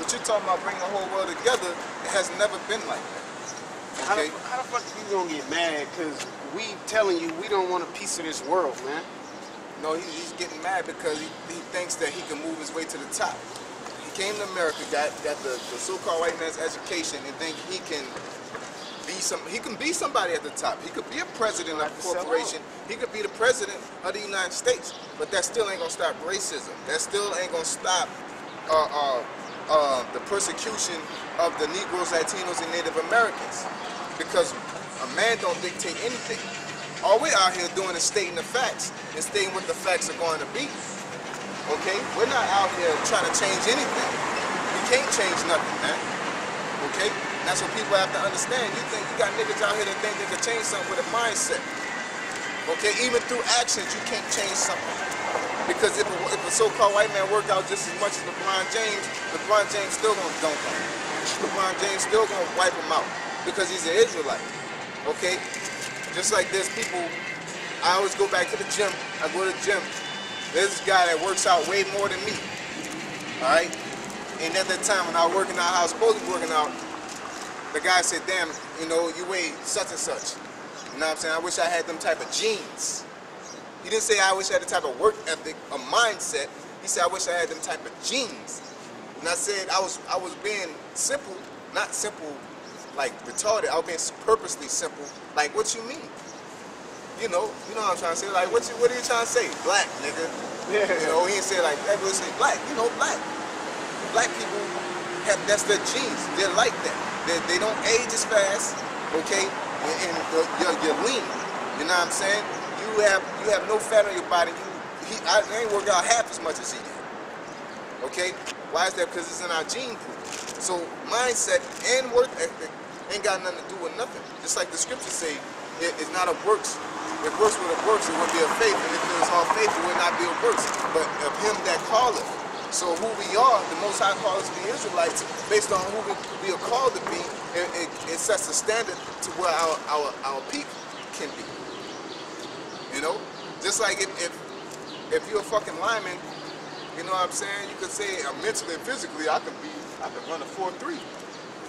But you're talking about bringing the whole world together. It has never been like that. Okay? How the fuck you gonna get mad? Because we telling you we don't want a piece of this world, man. No, he's getting mad because he thinks that he can move his way to the top. He came to America, got the so-called white man's education, and think he can be somebody at the top. He could be a president of a corporation. He could be the president of the United States. But that still ain't gonna stop racism. That still ain't gonna stop the persecution of the Negroes, Latinos, and Native Americans. Because a man don't dictate anything. All we're out here doing is stating the facts and stating what the facts are going to be. Okay? We're not out here trying to change anything. We can't change nothing, man. Okay? That's what people have to understand. You got niggas out here that think they can change something with a mindset. Okay? Even through actions, you can't change something. Because if a so-called white man worked out just as much as LeBron James still gonna dunk on him. LeBron James still gonna wipe him out because he's an Israelite. Okay? Just like there's people, I always go back to the gym. I go to the gym. There's this guy that works out way more than me. All right? And at that time when I was working out how I was supposed to be working out, the guy said, damn, you know, you weigh such and such. You know what I'm saying? I wish I had them type of genes. He didn't say I wish I had the type of work ethic or mindset. He said I wish I had them type of genes. And I said I was being simple, not simple like retarded. I was being purposely simple. Like, what you mean? You know what I'm trying to say. Like, what are you trying to say? Black, nigga. Yeah. You know, he didn't say like that. He say black. You know, black. Black people that's their genes. They're like that. They don't age as fast. Okay, and you're lean. You know what I'm saying? You have no fat on your body. I ain't work out half as much as he did. Okay, why is that? Because it's in our gene pool. So mindset and work ethic ain't got nothing to do with nothing. Just like the scriptures say, it's not of works. If works were of works, it would be of faith. And if it was all faith, it would not be of works. But of him that calleth. So who we are, the Most High calls us the Israelites, based on who we are called to be, it sets a standard to where our peak can be. You know? Just like if you're a fucking lineman, you know what I'm saying? You could say mentally and physically, I could run a 4.3. Get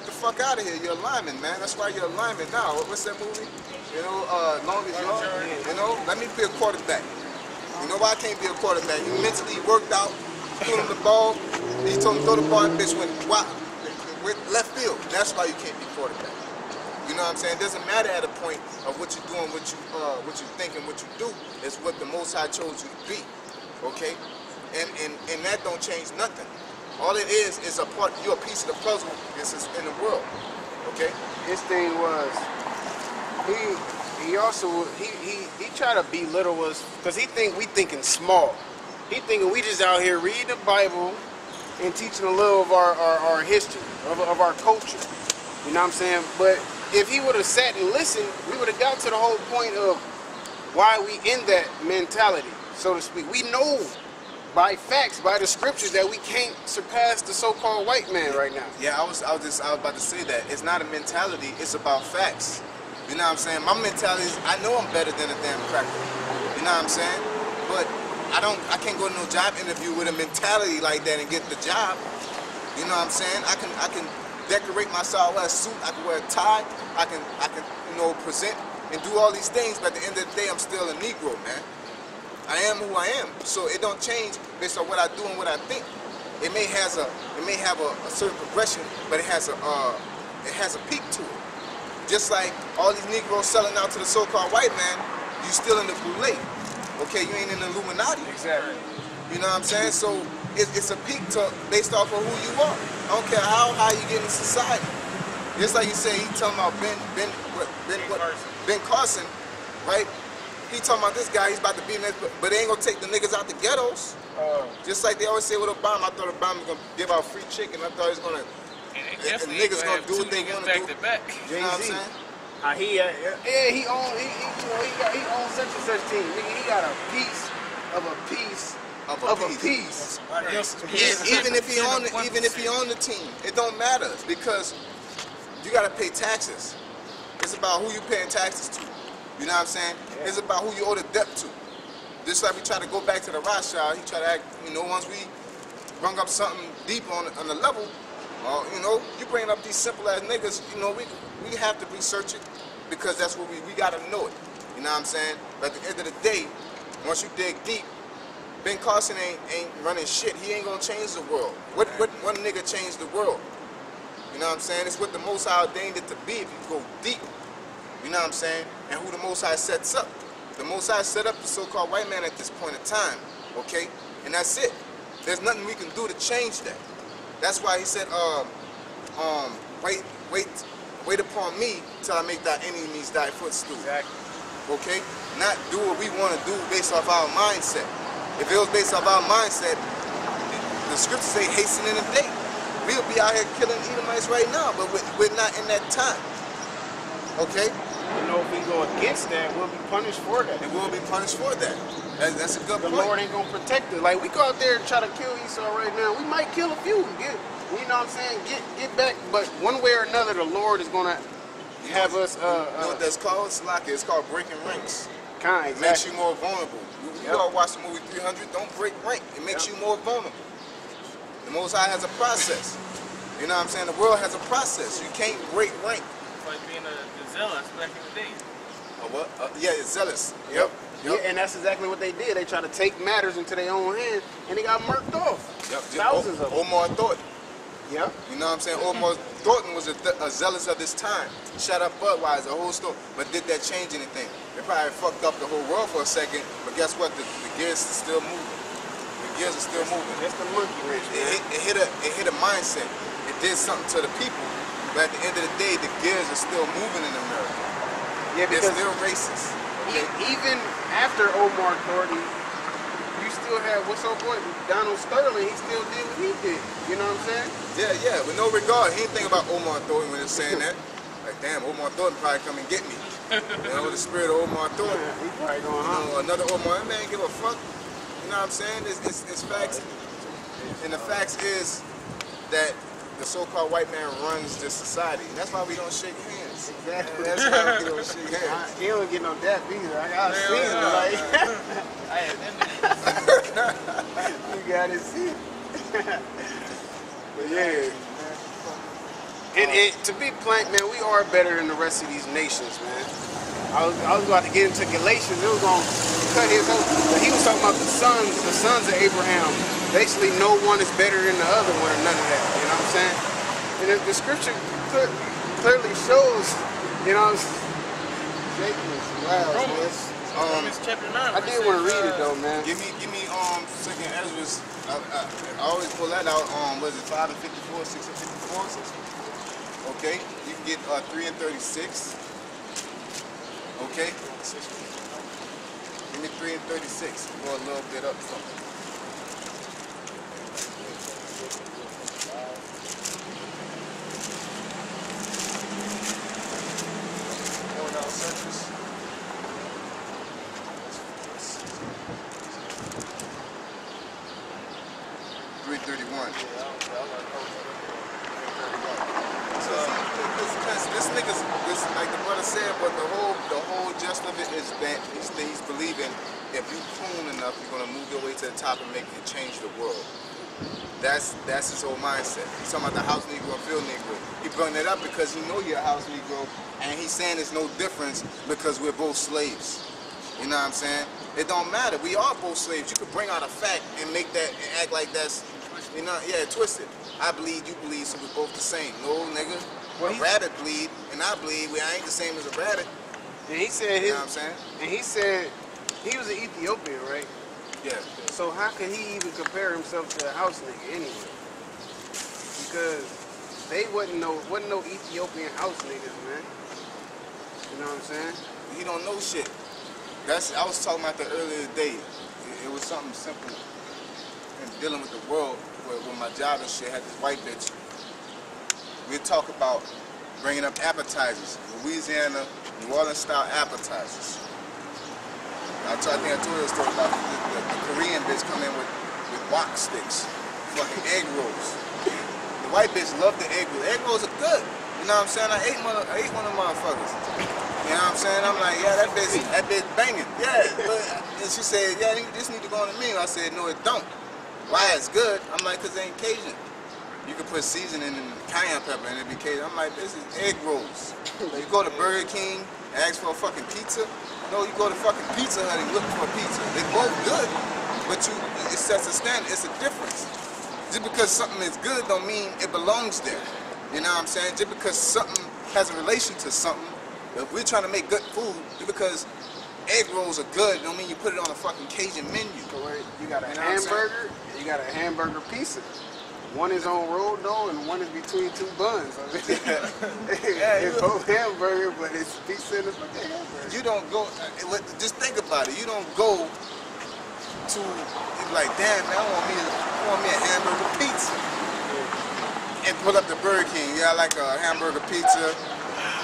the fuck out of here, you're a lineman, man. That's why you're a lineman now. What's that movie? You know, Longest Yard. You know, let me be a quarterback. You know why I can't be a quarterback? You mentally worked out, threw him the ball, and you told him throw the ball, and bitch went with left field. That's why you can't be quarterback. You know what I'm saying? It doesn't matter at a point of what you're doing, what you think, and what you do. It's what the Most High chose you to be. Okay? And that don't change nothing. All it is a part. You're a piece of the puzzle in the world. Okay? His thing was he also tried to belittle us because he think we thinking small. He thinking we just out here reading the Bible and teaching a little of our history, of our culture. You know what I'm saying? But if he would have sat and listened, we would have got to the whole point of why we in that mentality, so to speak. We know by facts, by the scriptures, that we can't surpass the so-called white man right now. Yeah, I was about to say that. It's not a mentality, it's about facts. You know what I'm saying? My mentality is, I know I'm better than a damn cracker. You know what I'm saying? But I can't go to no job interview with a mentality like that and get the job. You know what I'm saying? I can decorate myself, wear a suit, I can wear a tie, I can present and do all these things, but at the end of the day, I'm still a Negro, man. I am who I am, so it don't change based on what I do and what I think. It may have a certain progression, but it has a peak to it. Just like all these Negroes selling out to the so-called white man, you still in the boule. Okay, you ain't in the Illuminati. Exactly. You know what I'm saying? So it's a peak based off of who you are. I don't care how high you get in society. Just like you say, he talking about Ben Carson, right? He talking about this guy, he's about to be in this, but they ain't gonna take the niggas out the ghettos. Just like they always say with Obama, I thought Obama was gonna give out free chicken. I thought he was gonna, and niggas gonna do what they wanna do. You know what I'm saying? He owns such and such team. Nigga, he got a piece of a piece of a piece. Even if he own the team, it don't matter because you gotta pay taxes. It's about who you paying taxes to. You know what I'm saying? Yeah. It's about who you owe the debt to. Just like we try to go back to the Rothschild, he try to act, once we bring up something deep on the level, You know, you bring up these simple ass niggas, you know, we have to research it because that's what we gotta know it. You know what I'm saying? But at the end of the day, once you dig deep, Ben Carson ain't running shit. He ain't gonna change the world. What one nigga changed the world? You know what I'm saying? It's what the Most High ordained it to be if you go deep. You know what I'm saying? And who the Most High sets up. The Most High set up the so-called white man at this point in time, okay? And that's it. There's nothing we can do to change that. That's why he said, wait upon me till I make thy enemies thy footstool. Exactly. Okay? Not do what we want to do based off our mindset. If it was based off our mindset, the scriptures say hasten in the day. We'll be out here killing Edomites right now, but we're not in that time. Okay? You know, if we go against that, we'll be punished for that. And we'll be punished for that. That's a good point. The Lord ain't gonna protect us. Like, we go out there and try to kill Esau right now. We might kill a few. You know what I'm saying? Get back. But one way or another, the Lord is gonna have us. You know what that's called? Salaki. It's called breaking ranks. Kind. It makes you more vulnerable. You all watch the movie 300. Don't break rank. It makes you more vulnerable. The Most High has a process. You know what I'm saying? The world has a process. You can't break rank. It's like being a zealous back in the day. What? Yeah, it's zealous. Yep. Yeah, and that's exactly what they did. They tried to take matters into their own hands, and they got murked off. Yep. Thousands of them. Omar Thornton. Yep. You know what I'm saying? Omar Thornton was a zealous of this time. Shut up Budweiser, the whole story. But did that change anything? They probably fucked up the whole world for a second, but guess what? The gears are still moving. The gears are still moving. That's the monkey wrench, man. It hit a mindset. It did something to the people. But at the end of the day, the gears are still moving in America. Yeah, They're because still racist. Okay? even after Omar Thornton, you still have, what's old boy, Donald Sterling, he still did what he did. You know what I'm saying? Yeah, with no regard. He didn't think about Omar Thornton when he was saying that. Like, damn, Omar Thornton probably come and get me. You know, the spirit of Omar Thornton. Yeah, he probably going You home. know, another Omar, man, give a fuck. You know what I'm saying? It's facts. And the facts is that the so-called white man runs this society. And that's why we don't shake hands. Exactly. That's why we don't shake hands. He don't get no dap either. I got seen it. Like, I had them. you got to see it. But yeah. And to be blank, man, we are better than the rest of these nations, man. I was about to get into Galatians. It was going to cut his whole. But he was talking about the sons of Abraham. Basically, no one is better than the other one or none of that. You know what I'm saying? And the scripture clearly shows, you know, Romans chapter 9. I did want to read it though, man. Give me second Ezra's. I always pull that out. Was it 5 and 54, 6 and 54? Okay, you can get 3 and 36. Okay. Give me 3 and 36. Go a little bit up something. Going out searches. 331. This nigga's, like the brother said, but the whole gist of it is that he's believing if you prune enough, you're gonna move your way to the top and make it change the world. That's his whole mindset. He's talking about the house Negro and field Negro. He brought that up because he know you're a house Negro, and he's saying there's no difference because we're both slaves. You know what I'm saying? It don't matter. We are both slaves. You could bring out a fact and make that and act like that's, you know, yeah, twisted. I bleed, you bleed, so we're both the same. No, nigga. Well, a rabbit bleed and I bleed. I ain't the same as a rabbit. And he said You know what I'm saying? And he said he was an Ethiopian, right? Yeah. So how could he even compare himself to a house nigga anyway? Because they wasn't no Ethiopian house niggas, man. You know what I'm saying? He don't know shit. I was talking about that earlier today. It was something simple in dealing with the world where my job and shit had this white bitch. We'd talk about bringing up appetizers, Louisiana, New Orleans style appetizers. I think I told you a story about the Korean bitch come in with wok sticks, fucking egg rolls. The white bitch loved the egg rolls. Egg rolls are good. You know what I'm saying? I ate one of them motherfuckers. You know what I'm saying? I'm like, yeah, that bitch banging. Yeah. And she said, yeah, this need to go on the menu. I said, no, it don't. Why? It's good. I'm like, because it ain't Cajun. You can put seasoning and cayenne pepper and it be Cajun. I'm like, this is egg rolls. You go to Burger King and ask for a fucking pizza. No, you go to fucking Pizza Hut and look for a pizza. They both good, but it sets a standard. It's a difference. Just because something is good don't mean it belongs there. You know what I'm saying? Just because something has a relation to something, if we're trying to make good food, just because egg rolls are good don't mean you put it on a fucking Cajun menu. You got a hamburger, and you got a hamburger pizza. One is on rolled dough and one is between two buns. It's both hamburger, but it's pizza and it's fucking hamburger. You don't go, just think about it. You don't go to, you're like, damn man, I want me a hamburger pizza. And pull up the Burger King. Yeah, I like a hamburger pizza,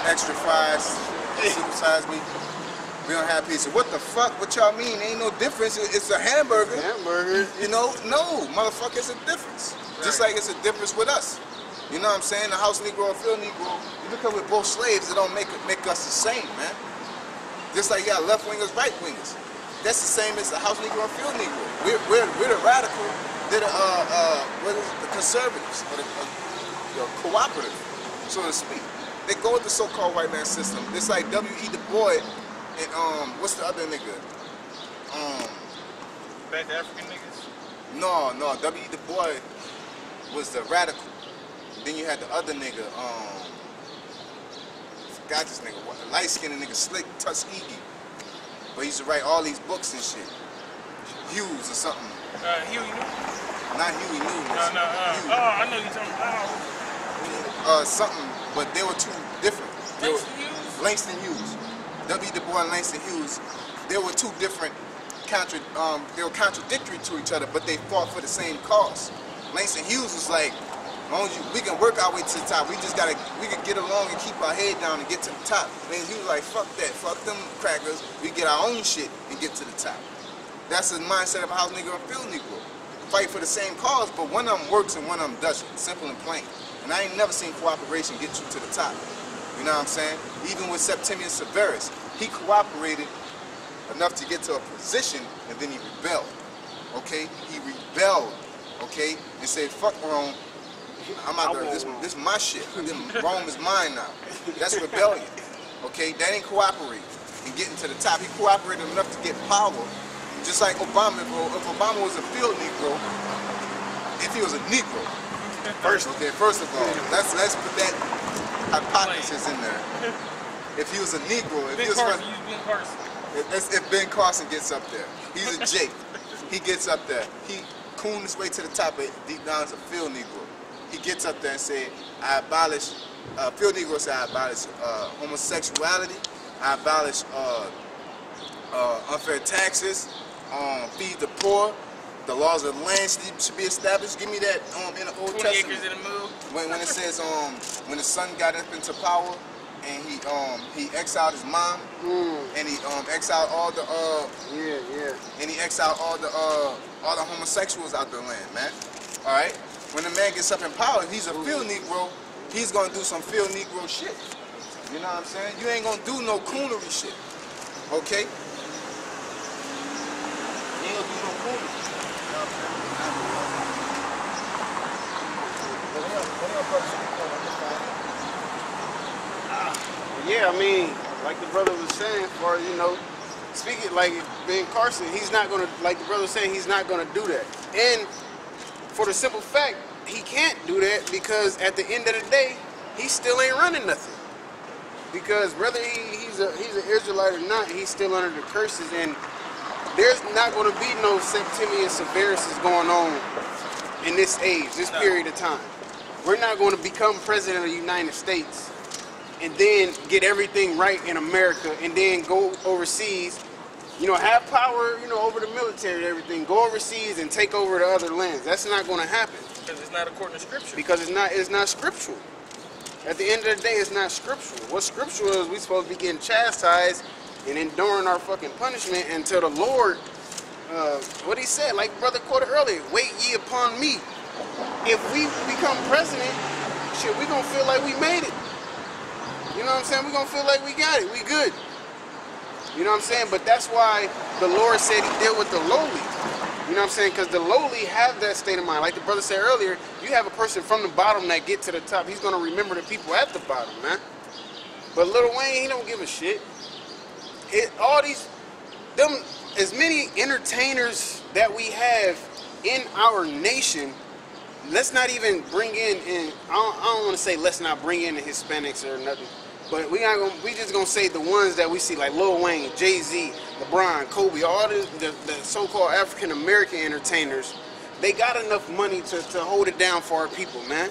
extra fries, supersize me. We don't have pizza. What the fuck? What y'all mean? Ain't no difference. It's a hamburger. Hamburger. You know? No, motherfucker, it's a difference. Right. Just like it's a difference with us. You know what I'm saying? The house Negro or field Negro. Because we're both slaves, it don't make us the same, man. Just like you got left wingers, right wingers. That's the same as the house Negro or field Negro. We're the radical. They're the conservatives or the cooperative, so to speak. They go with the so-called white man system. It's like W.E. Du Bois. And what's the other nigga? Back to African niggas? No, W. Du Bois was the radical. Then you had the other nigga, forgot this nigga, what, the light-skinned nigga, Slick Tuskegee. But he used to write all these books and shit. Hughes or something. Huey Newton? Not Huey Newton. No. Oh, I know you're talking about. Something, but they were two different. Langston Hughes. W. Du Bois and Langston Hughes, they were two different, they were contradictory to each other, but they fought for the same cause. Langston Hughes was like, as long as we can work our way to the top, we can get along and keep our head down and get to the top. And he was like, fuck that, fuck them crackers, we get our own shit and get to the top. That's the mindset of a house Negro and field Negro. Fight for the same cause, but one of them works and one of them doesn't, simple and plain. And I ain't never seen cooperation get you to the top. You know what I'm saying? Even with Septimius Severus, he cooperated enough to get to a position and then he rebelled. Okay? He rebelled, okay? And said, fuck Rome. I'm out there, this is my shit. Rome is mine now. That's rebellion. Okay? That ain't cooperating and getting to the top. He cooperated enough to get power. Just like Obama, if Obama was a field Negro, if he was a Negro, first of all, let's put that hypothesis in there. If he was a Negro, if Ben Carson gets up there, he's a Jake. He gets up there. He cooned his way to the top, but deep down is a field Negro. He gets up there and said, I abolish, field Negro said, I abolish homosexuality, I abolish unfair taxes, feed the poor, the laws of the land should be established. Give me that in the Old 20 Testament. acres in the moon. When it says when the son got up into power and he exiled his mom and he exiled all the and he exiled all the homosexuals out the land, man. All right. When the man gets up in power, he's a field Negro. He's gonna do some field Negro shit. You know what I'm saying? You ain't gonna do no coonery shit. Okay? You ain't gonna do no coonery. Yeah, I mean, like the brother was saying, for speaking like Ben Carson, he's not gonna, like the brother was saying, he's not gonna do that. And for the simple fact, he can't do that because at the end of the day, he still ain't running nothing. Because whether he's an Israelite or not, he's still under the curses, and there's not going to be no Septimius Severus going on in this age, this period of time. We're not going to become president of the United States and then get everything right in America and then go overseas, have power, over the military and everything, go overseas and take over the other lands. That's not going to happen. Because it's not according to Scripture. Because it's not scriptural. At the end of the day, it's not scriptural. What's scriptural is we supposed to be getting chastised and enduring our fucking punishment until the Lord, what he said, like brother quoted earlier, wait ye upon me. If we become president, shit, we gonna feel like we made it. You know what I'm saying? We gonna feel like we got it. We good. You know what I'm saying? But that's why the Lord said he dealt with the lowly. You You know what I'm saying? Because the lowly have that state of mind. Like the brother said earlier, you have a person from the bottom that get to the top. He's going to remember the people at the bottom, man. But Lil Wayne, he don't give a shit. As many entertainers that we have in our nation, let's not even bring in, I don't want to say let's not bring in the Hispanics or nothing, but we just gonna say the ones that we see, like Lil Wayne, Jay-Z, LeBron, Kobe, all the so-called African American entertainers. They got enough money to hold it down for our people, man.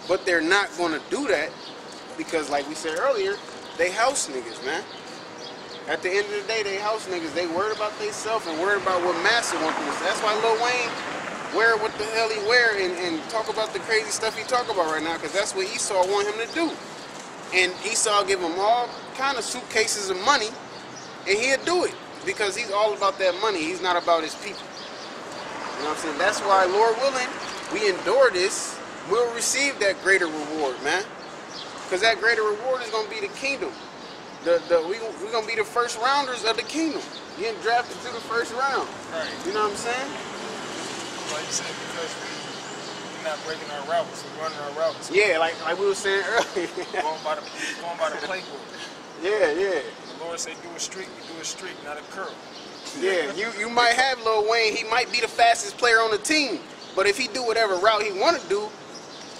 But they're not gonna do that because, like we said earlier, they house niggas, man. At the end of the day, they house niggas. They worried about themselves and worried about what massa wants them to say. That's why Lil Wayne wear what the hell he wear and talk about the crazy stuff he talk about right now, because that's what Esau want him to do. And Esau give him all kind of suitcases of money, and he'll do it because he's all about that money. He's not about his people. You know what I'm saying? That's why, Lord willing, we endure this. We'll receive that greater reward, man. Because that greater reward is going to be the kingdom. We're going to be the first rounders of the kingdom. Getting drafted to the first round. Right. You know what I'm saying? Like you said, because we're not breaking our routes, we're running our routes. Yeah, like we were saying earlier. going by the playbook. Yeah, yeah. The Lord said do a streak, you do a streak, not a curl. Yeah, you might have Lil Wayne, he might be the fastest player on the team, but if he do whatever route he want to do,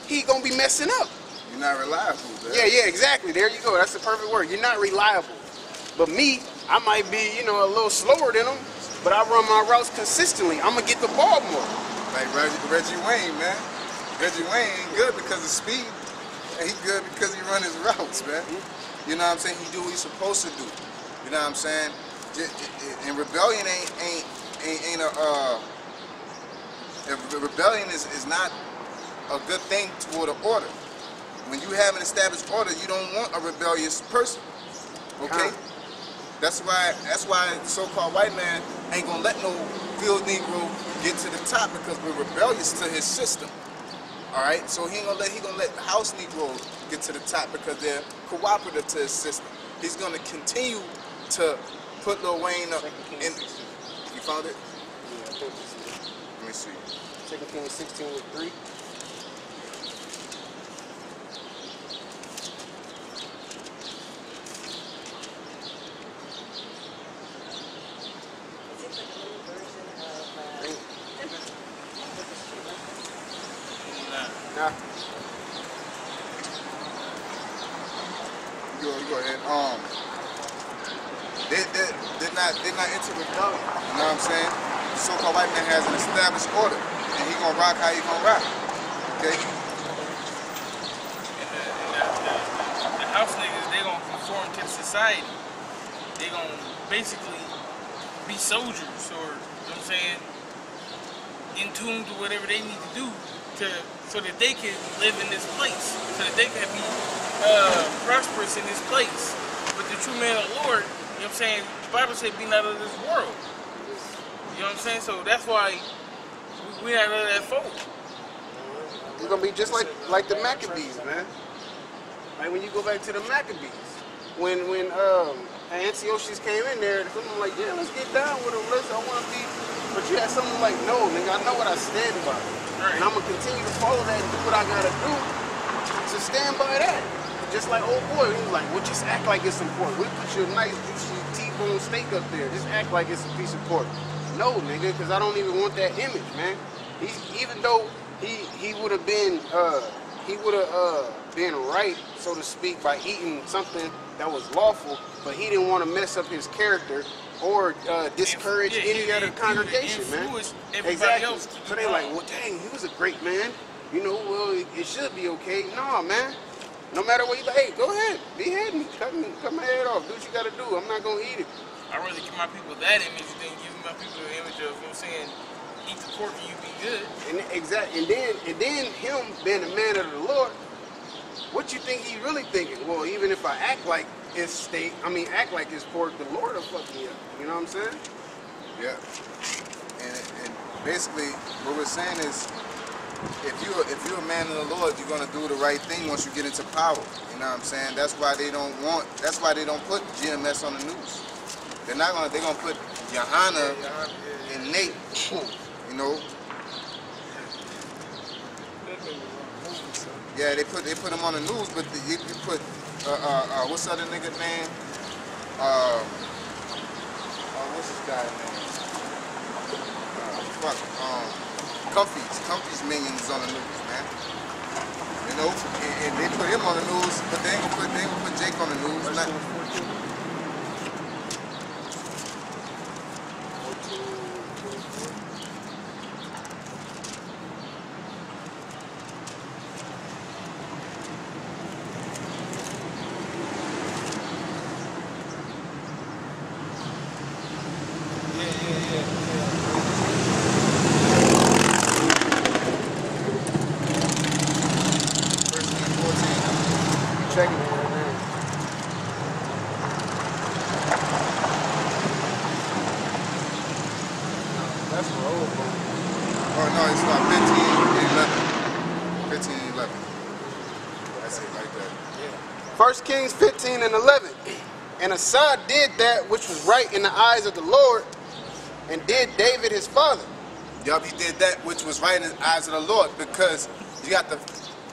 he gonna be messing up. You're not reliable, man. Yeah, exactly. There you go. That's the perfect word. You're not reliable. But me, I might be, a little slower than him, but I run my routes consistently. I'm gonna get the ball more. Like Reggie Wayne, man. Reggie Wayne ain't good because of speed, and he good because he run his routes, man. You know what I'm saying? He do what he's supposed to do. You know what I'm saying? And rebellion ain't rebellion is not a good thing toward an order. When you have an established order, you don't want a rebellious person. Okay? That's why the so-called white man ain't gonna let no field Negro get to the top, because we're rebellious to his system. Alright? So he gonna let house Negroes get to the top because they're cooperative to his system. He's gonna continue to put Lil Wayne up in. You found it? Yeah, I think this is it. Let me see. 2 Kings 16:3. Nah. You go ahead. They're not into rebellion. You know what I'm saying? The so-called white man has an established order, and he gonna rock how he gonna rock. Okay? And the house niggas, they gonna conform to society. They gonna basically be soldiers, or you know what I'm saying, in tune to whatever they need to do so that they can live in this place, so that they can be prosperous in this place. But the true man of the Lord, you know what I'm saying, the Bible said be not of this world. You know what I'm saying? So that's why we not of that folk. It's gonna be just like the Maccabees, man. Like when you go back to the Maccabees, when Antiochus came in there, I'm like, yeah, let's get down with him. I want to be. But you had someone like, no, nigga, I know what I stand by. Right. And I'm going to continue to follow that and do what I got to do to stand by that. Just like old boy, he was like, well, just act like it's important. We'll put you a nice T-bone steak up there. Just act like it's a piece of pork. No, nigga, because I don't even want that image, man. Even though he would have been, been right, so to speak, by eating something that was lawful, but he didn't want to mess up his character or discourage any other congregation, man. Exactly. So they like, well, dang, he was a great man. Well, it should be okay. No, man. No matter what you like, hey, go ahead, behead me, cut my head off, do what you gotta do. I'm not gonna eat it. I'd rather give my people that image than giving my people the image of, you know what I'm saying, eat the pork and you be good. And then him being a man of the Lord, what you think he's really thinking? Well, even if I act like it's steak, act like it's pork, the Lord will fuck me up. You know what I'm saying? Yeah. And basically, what we're saying is, if you're a man of the Lord, you're gonna do the right thing once you get into power. You know what I'm saying? That's why they don't put GMS on the news. They're gonna put Johanna and Nate know. Yeah, they put him on the news, but you put what's the other nigga name? What's this guy name? Comfy's minions on the news, man. You know, and they put him on the news, but they ain't gonna put Jake on the news. Checking it right now. That's for old folks. Oh no, it's not 15 and 11. 15 and 11. That's it like that. Yeah. 1 Kings 15 and 11. And Asa did that which was right in the eyes of the Lord, and did David his father. Yup, he did that which was right in the eyes of the Lord, because you got the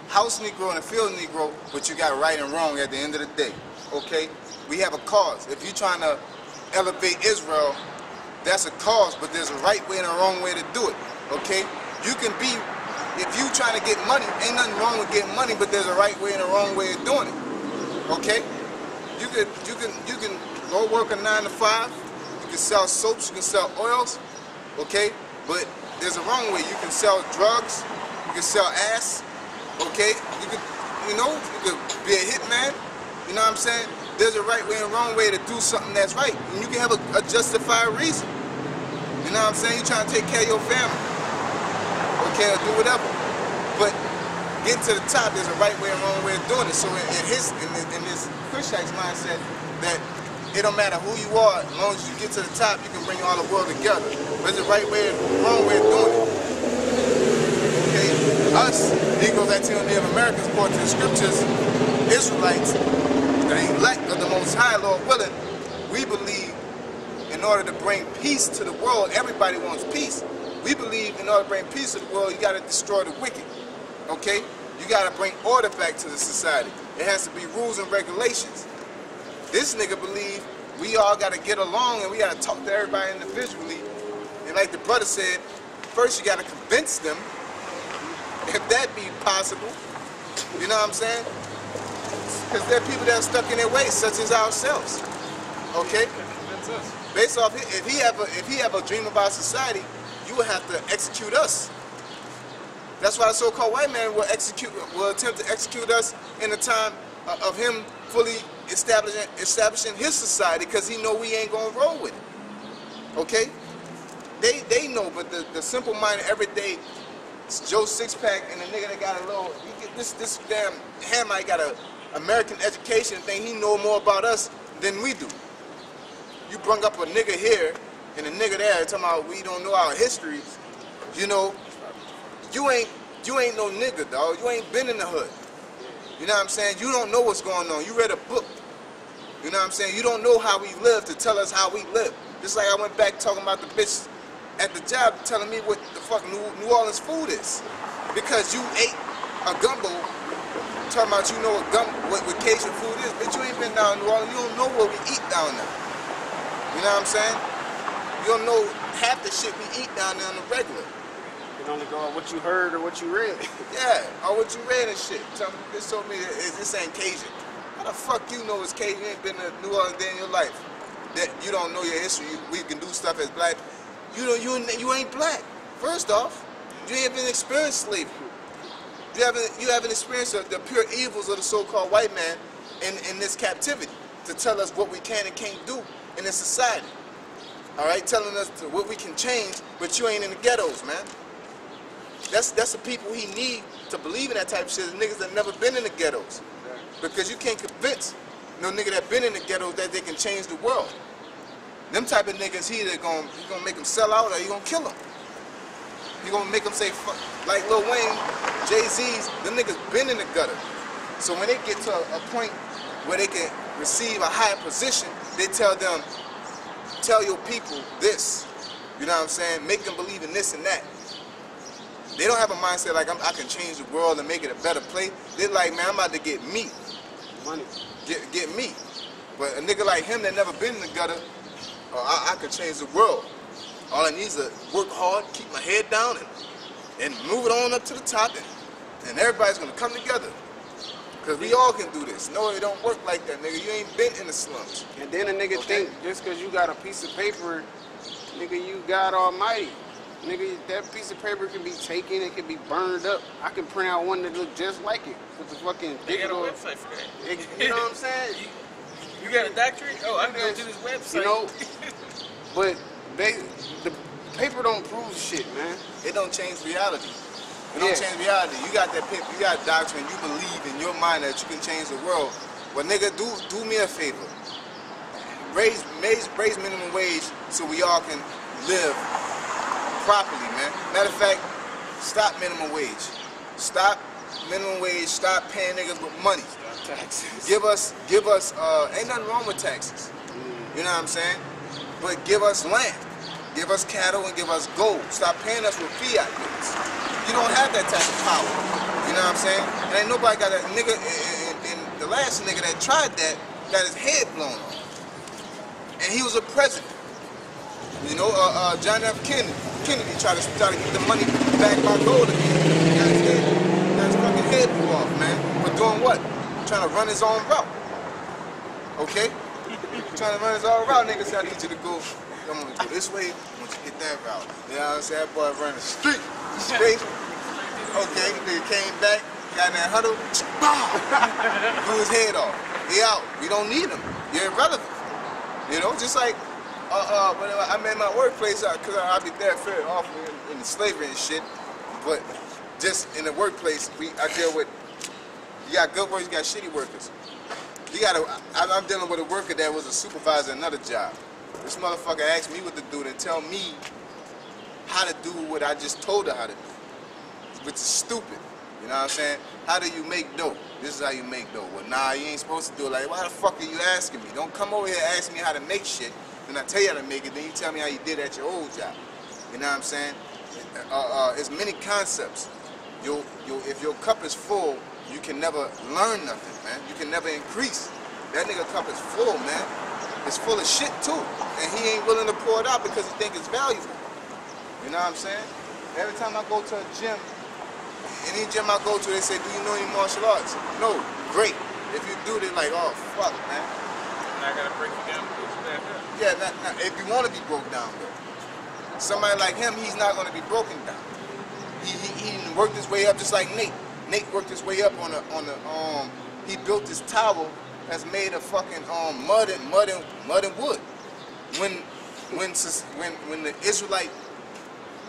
house Negro and the field Negro, but you got right and wrong at the end of the day. Okay? We have a cause. If you're trying to elevate Israel, that's a cause, but there's a right way and a wrong way to do it. Okay? You can be, if you trying to get money, ain't nothing wrong with getting money, but there's a right way and a wrong way of doing it. Okay? You can go work a 9 to 5. You can sell soaps. You can sell oils. Okay? But there's a wrong way. You can sell drugs. You can sell ass. Okay? You can be a hitman. You know what I'm saying? There's a right way and wrong way to do something that's right. And you can have a justified reason. You know what I'm saying? You're trying to take care of your family. Okay? Or do whatever. But getting to the top, there's a right way and wrong way of doing it. So in this Cushite's mindset, that it don't matter who you are, as long as you get to the top, you can bring all the world together. But there's a right way and wrong way of doing it. Okay? Us, Negroes, Latino, Native Americans, according to the scriptures, Israelites, the elect of the Most High, Lord willing, we believe in order to bring peace to the world, everybody wants peace. We believe in order to bring peace to the world, you got to destroy the wicked. Okay? You got to bring order back to the society. It has to be rules and regulations. This nigga believe we all got to get along and we got to talk to everybody individually. And like the brother said, first you got to convince them, if that be possible. You know what I'm saying? Because there are people that are stuck in their ways, such as ourselves. Okay? Based off, if he ever dream about society, you would have to execute us. That's why the so-called white man will attempt to execute us in the time of him fully establishing his society, because he know we ain't gonna roll with it. Okay? They know, but the simple-minded, everyday Joe Six-Pack and the nigga that got a little, this damn Hamite got a American education thing, he know more about us than we do. You brung up a nigga here and a nigga there talking about we don't know our histories. You know, you ain't no nigga, dog. You ain't been in the hood. You know what I'm saying? You don't know what's going on. You read a book. You know what I'm saying? You don't know how we live to tell us how we live. Just like I went back talking about the bitch at the job telling me what the fuck New Orleans food is. Because you ate a gumbo, talking about you know what Cajun food is, but you ain't been down in New Orleans. You don't know what we eat down there. You know what I'm saying? You don't know half the shit we eat down there on the regular. You can only go on what you heard or what you read. Yeah, or what you read and shit. This told me this ain't Cajun. How the fuck you know it's Cajun? You ain't been to New Orleans day in your life. That you don't know your history. We can do stuff as black. You ain't black. First off, you ain't been experienced slavery. You haven't experienced the pure evils of the so-called white man in this captivity to tell us what we can and can't do in this society. All right, telling us what we can change, but you ain't in the ghettos, man. That's the people he need to believe in that type of shit. The niggas that never been in the ghettos, because you can't convince no nigga that been in the ghettos that they can change the world. Them type of niggas, you gonna make them sell out or you gonna kill them. You gonna make them say fuck, like Lil Wayne, Jay-Z's. Them niggas been in the gutter. So when they get to a point where they can receive a higher position, they tell them, tell your people this. You know what I'm saying? Make them believe in this and that. They don't have a mindset like I can change the world and make it a better place. They're like, man, I'm about to get me. Money. Get me. But a nigga like him that never been in the gutter, I can change the world. All I need is to work hard, keep my head down, and move it on up to the top, and everybody's gonna come together. Cause we all can do this. No, it don't work like that, nigga. You ain't been in the slums. And then a nigga think just cause you got a piece of paper, nigga, you God Almighty. Nigga, that piece of paper can be taken, it can be burned up. I can print out one that look just like it with the fucking digital. They got a website for that. You know what I'm saying? You got a doctorate? Oh, I can go to this website. You know, but the paper don't prove shit, man. It don't change reality. It don't change reality. You got that paper, you got doctrine, you believe in your mind that you can change the world. But nigga, do me a favor. Raise minimum wage so we all can live properly, man. Matter of fact, stop minimum wage. Stop minimum wage. Stop paying niggas with money. Stop taxes. Give us. Ain't nothing wrong with taxes. You know what I'm saying? But give us land. Give us cattle and give us gold. Stop paying us with fiat goods. You don't have that type of power. You know what I'm saying? And ain't nobody got that nigga. And the last nigga that tried that got his head blown off. And he was a president. You know, John F. Kennedy tried to get the money back by gold again. Got his fucking head blew off, man. But doing what? Trying to run his own route. Okay? Trying to run his own route, nigga said, I need you to go. I'm gonna go this way, I want you to hit that route. You know what I'm saying? That boy running straight. Okay, nigga came back, got in that huddle, blew his head off. He out. We don't need him. You're irrelevant. You know, just like when I'm in my workplace, because I be there fair off in the slavery and shit, but just in the workplace, I deal with, you got good workers, you got shitty workers. I'm dealing with a worker that was a supervisor at another job. This motherfucker asked me what to do and tell me how to do what I just told her how to do, which is stupid. You know what I'm saying? How do you make dough? This is how you make dough. Well, nah, you ain't supposed to do it. Like, why the fuck are you asking me? Don't come over here asking me how to make shit, then I tell you how to make it, then you tell me how you did at your old job. You know what I'm saying? It's many concepts. If your cup is full, you can never learn nothing, man. You can never increase. That nigga cup is full, man. It's full of shit, too. And he ain't willing to pour it out because he think it's valuable. You know what I'm saying? Every time I go to a gym, any gym I go to, they say, do you know any martial arts? No. Great. If you do, they're like, oh, fuck, man. I gotta break you down. Yeah, if you want to be broke down, though. Somebody like him, he's not going to be broken down. He worked his way up just like Nate. Nate worked his way up on the he built this tower that's made of fucking mud and wood. When the Israelite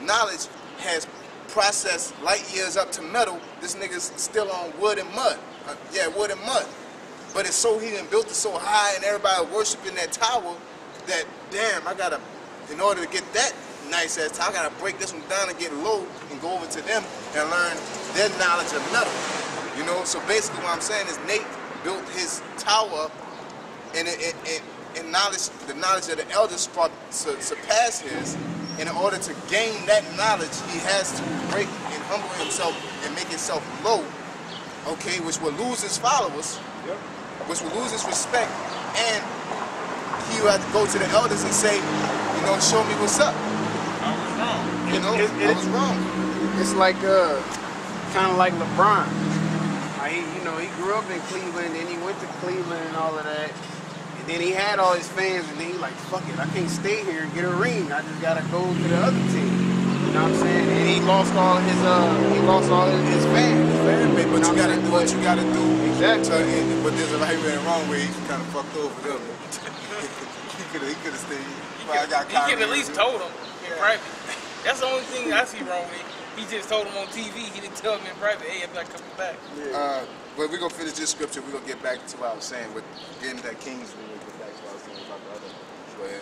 knowledge has processed light years up to metal, this nigga's still on wood and mud. Wood and mud. But it's so he done built it so high and everybody worshiping that tower that damn, in order to get that nice ass tower, I gotta break this one down and get low and go over to them and learn their knowledge of metal. You know, so basically what I'm saying is Nate built his tower and the knowledge of the elders surpassed his. And in order to gain that knowledge, he has to break and humble himself and make himself low, okay, which will lose his followers, which will lose his respect, and he will have to go to the elders and say, you know, show me what's up. I was wrong. You know, I was wrong. It's like, kind of like LeBron. He grew up in Cleveland, and he went to Cleveland and all of that. And then he had all his fans, and then he like, fuck it, I can't stay here and get a ring. I just gotta go to the other team. You know what I'm saying? And he lost all his fans. But you gotta do what you gotta do. Exactly. But there's a right way and wrong way. He kind of fucked over them. he could have stayed. He could at least told him in private. That's the only thing I see wrong with it. He just told him on TV. He didn't tell him in private, hey, I'm not coming back. But we're going to finish this scripture. We're going to get back to what I was saying with getting that Kings. We're going to get back to what I was saying about the other. Go ahead.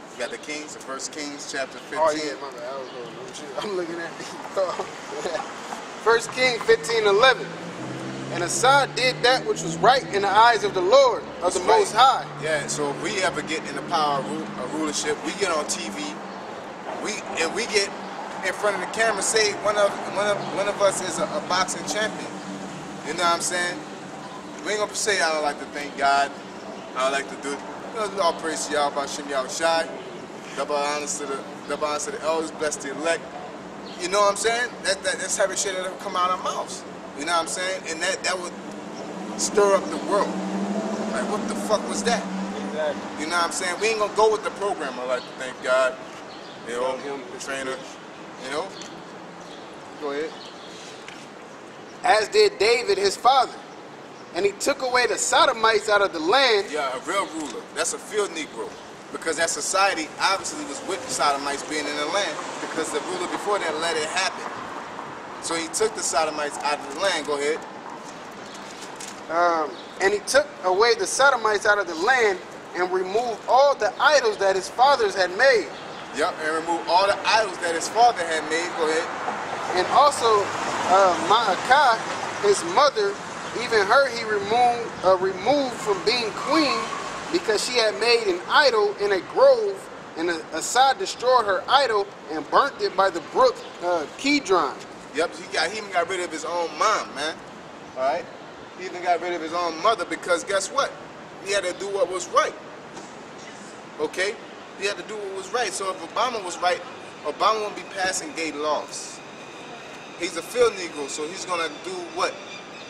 You got the Kings, the First Kings, chapter 15. Oh, yeah, my bad. I'm looking at First Kings 15:11. And Asa did that which was right in the eyes of the Lord, of the Most High. Yeah, so if we ever get in the power of rulership, we get on TV, we get in front of the camera say one of us is a boxing champion. You know what I'm saying? We ain't gonna say I don't like to thank God. I don't like to do it. You know, all praise to y'all about Shim Yahweh Shai. Double honors to the elders, bless the elect. You know what I'm saying? That's type of shit that'll come out of our mouths. You know what I'm saying? And that would stir up the world. Like, what the fuck was that? Exactly. You know what I'm saying? We ain't gonna go with the program. I like to thank God. You know, the trainer. You know? Go ahead. As did David his father. And he took away the Sodomites out of the land. Yeah, a real ruler. That's a field Negro. Because that society obviously was with the Sodomites being in the land because the ruler before that let it happen. So he took the Sodomites out of the land. Go ahead. And he took away the Sodomites out of the land and removed all the idols that his fathers had made. Yep, and removed all the idols that his father had made. Go ahead. And also Maacah, his mother, even her he removed from being queen because she had made an idol in a grove, and Assad destroyed her idol and burnt it by the brook Kidron. Yep, he even got rid of his own mom, man. All right? He even got rid of his own mother because guess what? He had to do what was right. Okay? He had to do what was right. So if Obama was right, Obama won't be passing gay laws. He's a field Negro, so he's going to do what?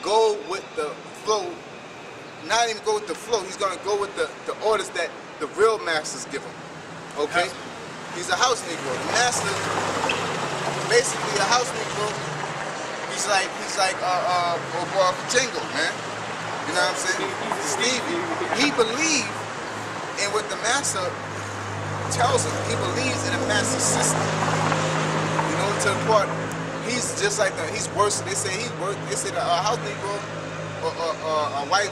Go with the flow. Not even go with the flow. He's going to go with the orders that the real masters give him. Okay? He's a house Negro. The master, basically a house Negro, he's like Django, man. You know what I'm saying? Stevie. He believes in what the master tells him. He believes in a master system. You know, to the part, he's just like he's worse. They say he's worse. They say the house Negro, a black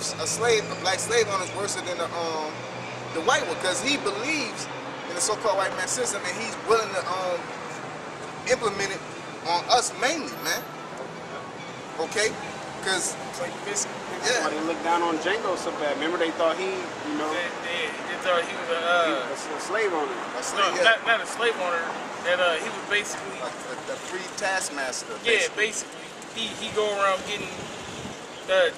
slave owner is worse than the white one because he believes in the so-called white man system and he's willing to implement it on us mainly, man. Okay? Because like this, yeah. They looked down on Django so bad. Remember they thought he, you know, they thought he was a slave owner. Not a slave owner. That he was basically a free taskmaster. Yeah, basically. He go around getting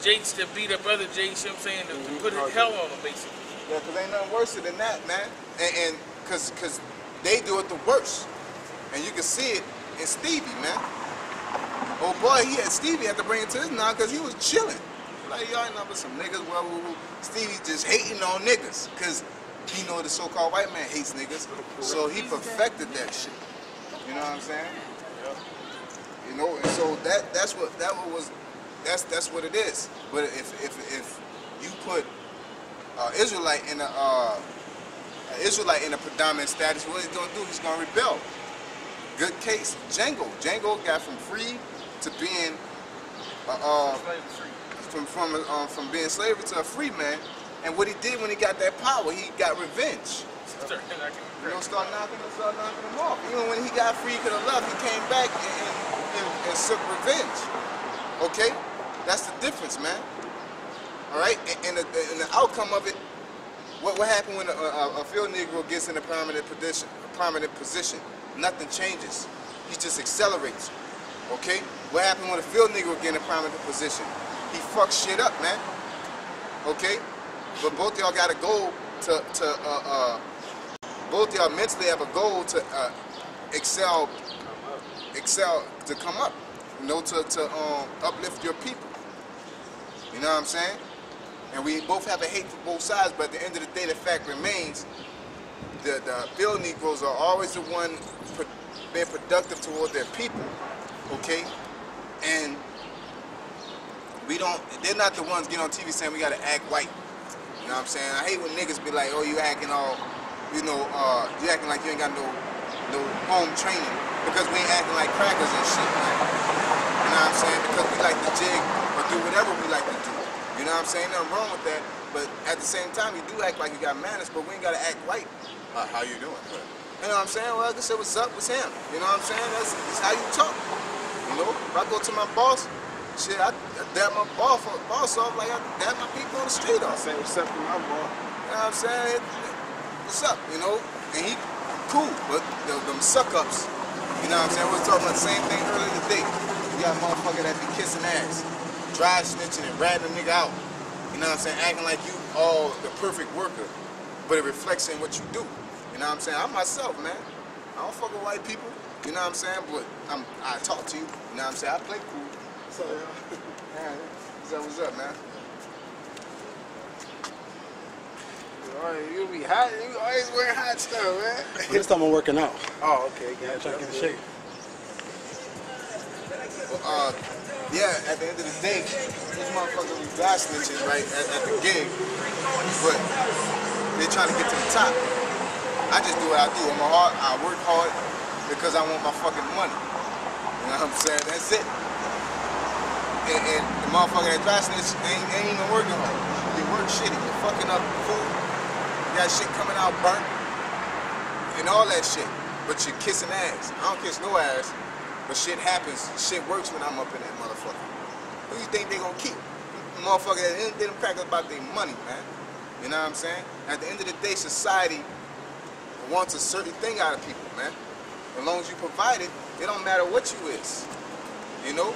Jakes to beat up other Jakes. You know what I'm saying? To put hell on them, basically. Yeah, because ain't nothing worse than that, man. And because they do it the worst. And you can see it in Stevie, man. Oh boy, Stevie had to bring it to his now because he was chilling. Like, y'all know some niggas, Stevie just hating on niggas because he know the so-called white man hates niggas. So he perfected that shit. You know what I'm saying? You know, and so that's what it is. But if you put Israelite in a predominant status, what he's gonna do? He's gonna rebel. Good case, Django. Django got from free to being from being slavery to a free man. And what he did when he got that power, he got revenge. You know, start knocking him off. Even when he got free, he could have left. He came back and took revenge. Okay, that's the difference, man. All right, and the outcome of it. What happened when a field Negro gets in a prominent position? Nothing changes. He just accelerates. Okay? What happened when a field Negro get in a prominent position? He fucks shit up, man. Okay? But both y'all got a goal both y'all mentally have a goal to excel, to come up. You know, to uplift your people. You know what I'm saying? And we both have a hate for both sides, but at the end of the day, the fact remains, the field Negroes are always the one being productive toward their people, okay? And they're not the ones getting on TV saying we gotta act white. You know what I'm saying? I hate when niggas be like, oh, you acting all, you know, you acting like you ain't got no home training because we ain't acting like crackers and shit, man. You know what I'm saying? Because we like to jig or do whatever we like to do. You know what I'm saying? Nothing wrong with that. But at the same time, you do act like you got manners, but we ain't gotta act white. How you doing? You know what I'm saying? Well, I just said, what's up with him? You know what I'm saying? That's how you talk. You know? If I go to my boss, shit, I dab my boss off like I dab my people on the street off. Say what's up to my boss. You know what I'm saying? What's up? You know? And he cool, but them suck-ups, You know what I'm saying? We was talking about the same thing earlier today. You got a motherfucker that be kissing ass, dry snitching and ratting a nigga out. You know what I'm saying? Acting like you all the perfect worker, but it reflects in what you do. You know what I'm saying? I'm myself, man. I don't fuck with white people. You know what I'm saying? But I talk to you. You know what I'm saying? I play cool. So, what's up, man? You be hot. You always wearing hot stuff, man. This time I'm working out. Oh, okay. Yeah, trying to get in shape. Well, yeah, at the end of the day, these motherfuckers be dry snitching, right, at the gig, but they trying to get to the top. I just do what I do. I work hard because I want my fucking money. You know what I'm saying? That's it. And the motherfucker that dry snitch ain't even working hard. You work shitty. You're fucking up food. You got shit coming out burnt. And all that shit. But you're kissing ass. I don't kiss no ass. But shit happens. Shit works when I'm up in that motherfucker. Who you think they gonna keep? The motherfucker that didn't crack about their money, man. You know what I'm saying? At the end of the day, society wants a certain thing out of people, man. As long as you provide it, it don't matter what you is. You know?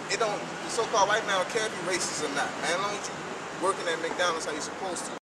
It don't, the so-called white man don't care if you racist or not, man. As long as you working at McDonald's how you supposed to.